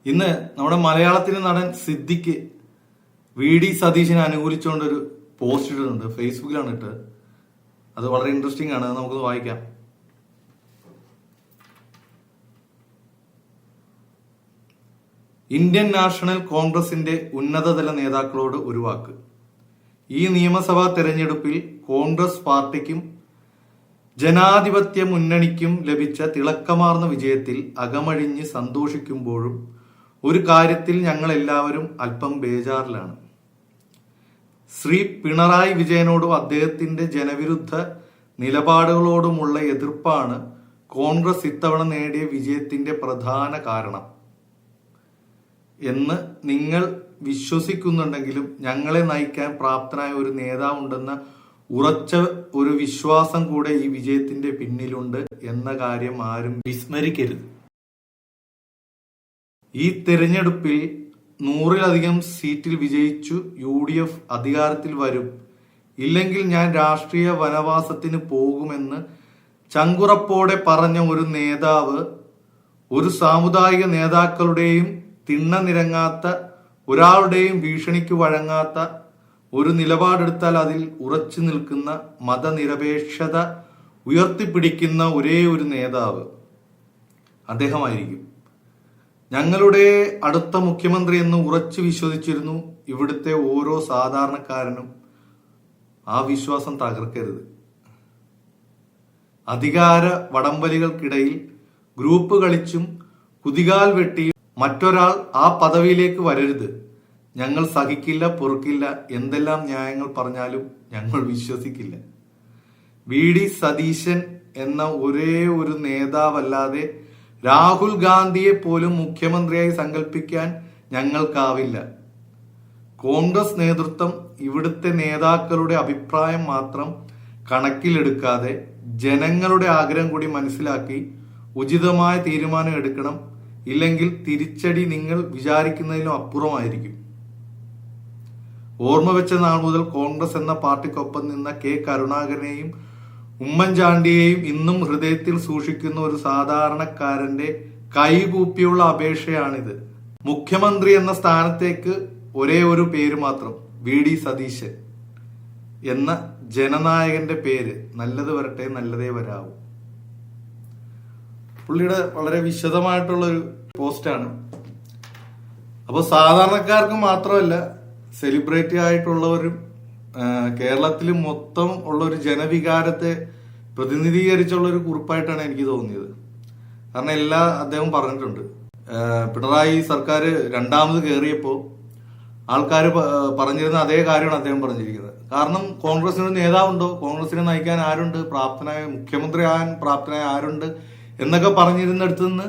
ഇന്ന് നമ്മുടെ മലയാളത്തിലെ നടൻ സിദ്ദിഖ് VD സതീശനെ അനുകൂലിച്ചുകൊണ്ടൊരു പോസ്റ്റ് ഇടുന്നുണ്ട്. ഫേസ്ബുക്കിലാണ് ഇട്ടത്. അത് വളരെ ഇൻട്രസ്റ്റിംഗ് ആണ്. നമുക്ക് വായിക്കാം. ഇന്ത്യൻ നാഷണൽ കോൺഗ്രസിന്റെ ഉന്നതതല നേതാക്കളോട് ഒരു വാക്ക്. ഈ നിയമസഭാ തെരഞ്ഞെടുപ്പിൽ കോൺഗ്രസ് പാർട്ടിക്കും ജനാധിപത്യ മുന്നണിക്കും ലഭിച്ച തിളക്കമാർന്ന വിജയത്തിൽ അകമഴിഞ്ഞ് സന്തോഷിക്കുമ്പോഴും ഒരു കാര്യത്തിൽ ഞങ്ങൾ എല്ലാവരും അല്പം ബേജാറിലാണ്. ശ്രീ പിണറായി വിജയനോടും അദ്ദേഹത്തിന്റെ ജനവിരുദ്ധ നിലപാടുകളോടുമുള്ള എതിർപ്പാണ് കോൺഗ്രസ് ഇത്തവണ നേടിയ വിജയത്തിന്റെ പ്രധാന കാരണം എന്ന് നിങ്ങൾ വിശ്വസിക്കുന്നുണ്ടെങ്കിലും ഞങ്ങളെ നയിക്കാൻ പ്രാപ്തനായ ഒരു നേതാവുണ്ടെന്ന ഉറച്ച ഒരു വിശ്വാസം കൂടെ ഈ വിജയത്തിന്റെ പിന്നിലുണ്ട് എന്ന കാര്യം ആരും വിസ്മരിക്കരുത്. ഈ തെരഞ്ഞെടുപ്പിൽ 100-ലധികം സീറ്റിൽ വിജയിച്ചു UDF അധികാരത്തിൽ വരും, ഇല്ലെങ്കിൽ ഞാൻ രാഷ്ട്രീയ വനവാസത്തിന് പോകുമെന്ന് ചങ്കുറപ്പോടെ പറഞ്ഞ ഒരു നേതാവ്, ഒരു സാമുദായിക നേതാക്കളുടെയും തിണ്ണ നിരങ്ങാത്ത ഒരാളുടെയും ഭീഷണിക്ക് വഴങ്ങാത്ത ഒരു നിലപാടെടുത്താൽ അതിൽ ഉറച്ചു നിൽക്കുന്ന മതനിരപേക്ഷത ഉയർത്തിപ്പിടിക്കുന്ന ഒരേ ഒരു നേതാവ് അദ്ദേഹമായിരിക്കും. ഞങ്ങളുടെ അടുത്ത മുഖ്യമന്ത്രി എന്ന് ഉറച്ചു വിശ്വസിച്ചിരുന്നു ഇവിടുത്തെ ഓരോ സാധാരണക്കാരനും. ആ വിശ്വാസം തകർക്കരുത്. അധികാര വടംവലികൾക്കിടയിൽ ഗ്രൂപ്പ് കളിച്ചും കുതികാൽ വെട്ടിയും മറ്റൊരാൾ ആ പദവിയിലേക്ക് വരരുത്. ഞങ്ങൾ സഹിക്കില്ല, പൊറുക്കില്ല. എന്തെല്ലാം ന്യായങ്ങൾ പറഞ്ഞാലും ഞങ്ങൾ വിശ്വസിക്കില്ല. VD സതീശൻ എന്ന ഒരേ ഒരു നേതാവല്ലാതെ രാഹുൽ ഗാന്ധിയെ പോലും മുഖ്യമന്ത്രിയായി സങ്കല്പിക്കാൻ ഞങ്ങൾക്കാവില്ല. കോൺഗ്രസ് നേതൃത്വം ഇവിടുത്തെ നേതാക്കളുടെ അഭിപ്രായം മാത്രം കണക്കിലെടുക്കാതെ ജനങ്ങളുടെ ആഗ്രഹം കൂടി മനസ്സിലാക്കി ഉചിതമായ തീരുമാനം എടുക്കണം. ഇല്ലെങ്കിൽ തിരിച്ചടി നിങ്ങൾ വിചാരിക്കുന്നതിലും അപ്പുറമായിരിക്കും. ഓർമ്മ വെച്ച നാൾ മുതൽ കോൺഗ്രസ് എന്ന പാർട്ടിക്കൊപ്പം നിന്ന K കരുണാകരനെയും ഉമ്മൻചാണ്ടിയെയും ഇന്നും ഹൃദയത്തിൽ സൂക്ഷിക്കുന്ന ഒരു സാധാരണക്കാരന്റെ കൈകൂപ്പിയുള്ള അപേക്ഷയാണിത്. മുഖ്യമന്ത്രി എന്ന സ്ഥാനത്തേക്ക് ഒരേ ഒരു പേര് മാത്രം, VD സതീശൻ എന്ന ജനനായകന്റെ പേര്. നല്ലത് വരട്ടെ, നല്ലതേ വരാവൂ. പുള്ളിയുടെ വളരെ വിശദമായിട്ടുള്ളൊരു പോസ്റ്റാണ്. അപ്പോൾ സാധാരണക്കാർക്ക് മാത്രമല്ല, സെലിബ്രിറ്റി ആയിട്ടുള്ളവരും കേരളത്തിൽ മൊത്തം ഉള്ള ഒരു ജനവികാരത്തെ പ്രതിനിധീകരിച്ചുള്ള ഒരു കുറിപ്പായിട്ടാണ് എനിക്ക് തോന്നിയത്. കാരണം അദ്ദേഹം പറഞ്ഞിട്ടുണ്ട്. പിണറായി സർക്കാർ രണ്ടാമത് കയറിയപ്പോൾ ആൾക്കാർ പറഞ്ഞിരുന്ന അതേ കാര്യമാണ് അദ്ദേഹം പറഞ്ഞിരിക്കുന്നത്. കാരണം കോൺഗ്രസിന് നേതാവുണ്ടോ, കോൺഗ്രസിനെ നയിക്കാൻ ആരുണ്ട്, പ്രാപ്തനായ മുഖ്യമന്ത്രി ആകാൻ പ്രാപ്തനായ ആരുണ്ട് എന്നൊക്കെ പറഞ്ഞിരുന്നിടത്തു നിന്ന്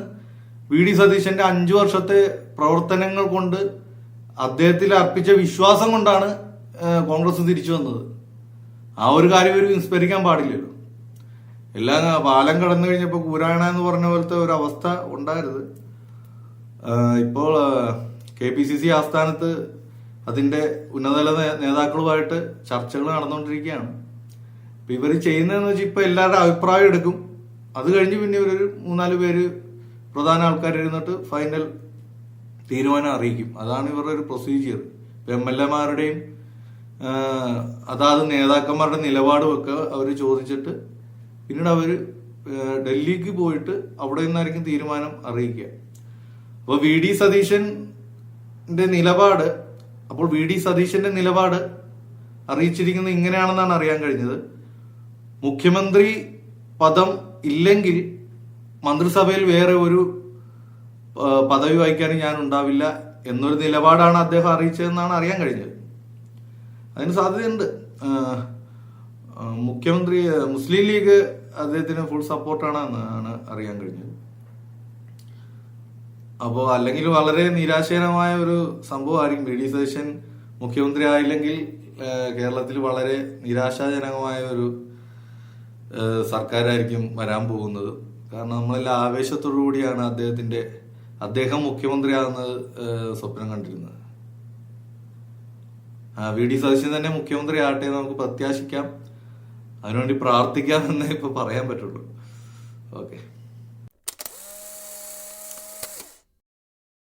VD സതീശന്റെ 5 വർഷത്തെ പ്രവർത്തനങ്ങൾ കൊണ്ട് അദ്ദേഹത്തിൽ അർപ്പിച്ച വിശ്വാസം കൊണ്ടാണ് കോൺഗ്രസ് തിരിച്ചു വന്നത്. ആ ഒരു കാര്യം ഒരു വിസ്മരിക്കാൻ പാടില്ലല്ലോ. എല്ലാം പാലം കടന്നു കഴിഞ്ഞപ്പോൾ കൂരായണ എന്ന് പറഞ്ഞ പോലത്തെ ഒരു അവസ്ഥ ഉണ്ടായത്. ഇപ്പോൾ KPCC ആസ്ഥാനത്ത് അതിന്റെ ഉന്നതതല നേതാക്കളുമായിട്ട് ചർച്ചകൾ നടന്നുകൊണ്ടിരിക്കുകയാണ്. ഇപ്പൊ ഇവർ ചെയ്യുന്നതെന്ന് വെച്ചാൽ ഇപ്പൊ എല്ലാവരുടെ അഭിപ്രായം എടുക്കും. അത് കഴിഞ്ഞ് പിന്നെ ഇവരൊരു 3-4 പേര് പ്രധാന ആൾക്കാർ ഇരുന്നിട്ട് ഫൈനൽ തീരുമാനം അറിയിക്കും. അതാണ് ഇവരുടെ ഒരു പ്രൊസീജിയർ. MLA-മാരുടെയും അതാത് നേതാക്കന്മാരുടെ നിലപാട് വെക്കുക അവർ ചോദിച്ചിട്ട് പിന്നീട് അവര് ഡൽഹിക്ക് പോയിട്ട് അവിടെ നിന്നായിരിക്കും തീരുമാനം അറിയിക്കുക. അപ്പോൾ VD സതീശന്റെ നിലപാട് അറിയിച്ചിരിക്കുന്നത് ഇങ്ങനെയാണെന്നാണ് അറിയാൻ കഴിഞ്ഞത്. മുഖ്യമന്ത്രി പദം ഇല്ലെങ്കിൽ മന്ത്രിസഭയിൽ വേറെ ഒരു പദവി വഹിക്കാനും ഞാൻ ഉണ്ടാവില്ല എന്നൊരു നിലപാടാണ് അദ്ദേഹം അറിയിച്ചതെന്നാണ് അറിയാൻ കഴിഞ്ഞത്. അതിന് സാധ്യതയുണ്ട്. മുസ്ലിം ലീഗ് അദ്ദേഹത്തിന് ഫുൾ സപ്പോർട്ടാണെന്നാണ് അറിയാൻ കഴിഞ്ഞത്. അപ്പോൾ അല്ലെങ്കിൽ വളരെ നിരാശജനകമായ ഒരു സംഭവമായിരിക്കും. VD സതീശൻ മുഖ്യമന്ത്രി ആയില്ലെങ്കിൽ കേരളത്തിൽ വളരെ നിരാശാജനകമായ ഒരു സർക്കാരായിരിക്കും വരാൻ പോകുന്നത്. കാരണം നമ്മളെല്ലാം ആവേശത്തോടു കൂടിയാണ് അദ്ദേഹം മുഖ്യമന്ത്രിയാകുന്നത് സ്വപ്നം കണ്ടിരുന്നത്. VD സതീശൻ തന്നെ മുഖ്യമന്ത്രി ആകട്ടെ എന്ന് നമുക്ക് പ്രത്യാശിക്കാം. അതിനുവേണ്ടി പ്രാർത്ഥിക്കാം എന്നേ ഇപ്പൊ പറയാൻ പറ്റുള്ളൂ. ഓക്കെ.